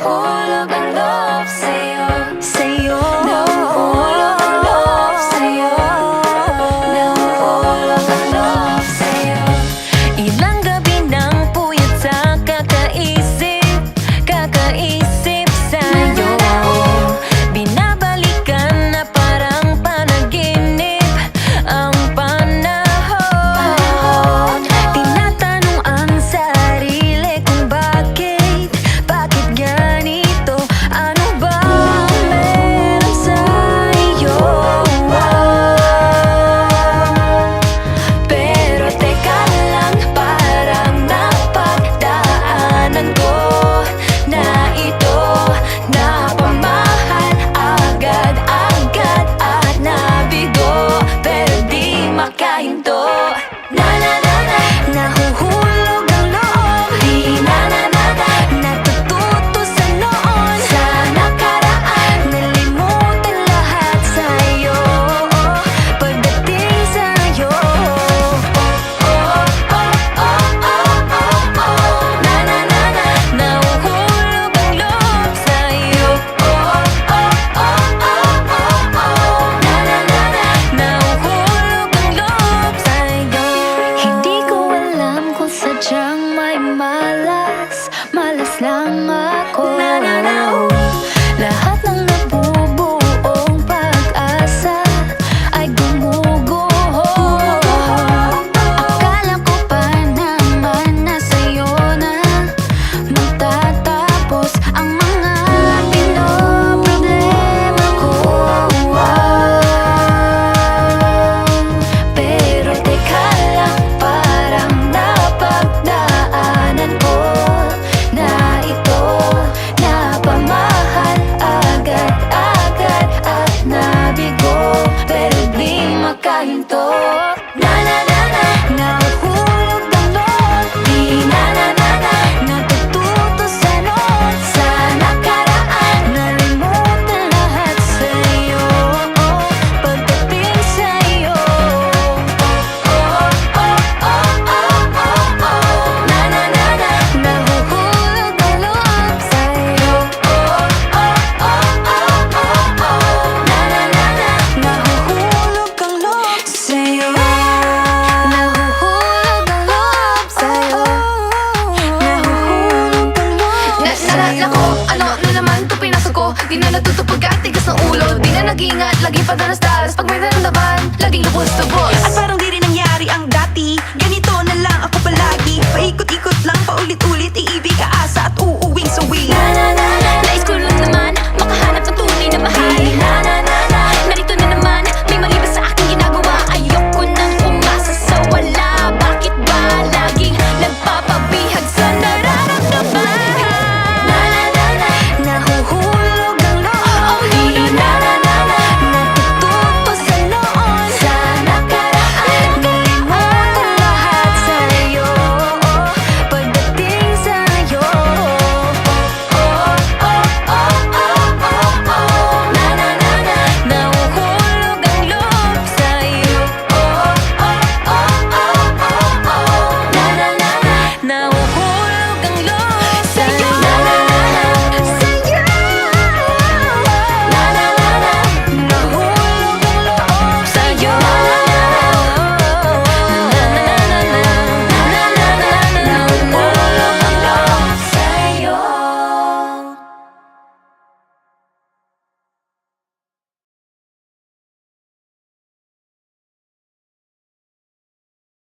Nahuhulog ang love sa'yo, sa'yo. Nahuhulog ang love sa'yo, nahuhulog ang love sa'yo. Ilang gabi nang puyat sa kakaisip, kakaisip sa'yo. Binabalikan na parang panaginip ang panahon. Tinatanong ang sarili kung bakit ganito. Ano ba meron sa'yo? Pero teka lang, parang napagdaanan ko na ito. Napamahal agad-agad at nabigo, pero di makahinto. Nahuhulog ang loob, di natututo sa noon, sa nakaraan. Nalimutan lahat sa'yo, pagdating sa'yo. Nahuhulog ang loob sa'yo. Nahuhulog ang loob sa'yo. Hindi ko alam kung sadyang may malas, malas lang ako. Lahat ng nabubuong pag-asa ay gumuguho. Akala ko pa naman na sa'yo na magtatapos ang mga pinoproblema ko. Pero teka lang, parang napagdaanan ko na ito. Napamahal agad-agad at nabigo, pero di makahinto. Nahuhulog ang loob, di natututo sa noon, sa nakaraan. Nalimutan lahat sa'yo, pagdating sa'yo. Nahuhulog ang loob sa'yo. Nahuhulog ang loob sa'yo. Nahuhulog ang loob sa'yo. Nahuhulog ang loob sa'yo. Naku, ano na naman ito pinasok ko? Di na natutupag ka, tigas ng ulo. Di na nag-iingat, lagi pa danas-danas. Pag may naramdaman, laging lubos-lubos. At parang di rin nangyari ang dati. Ganito na lang ako palagi, paikot-ikot lang, paulit-ulit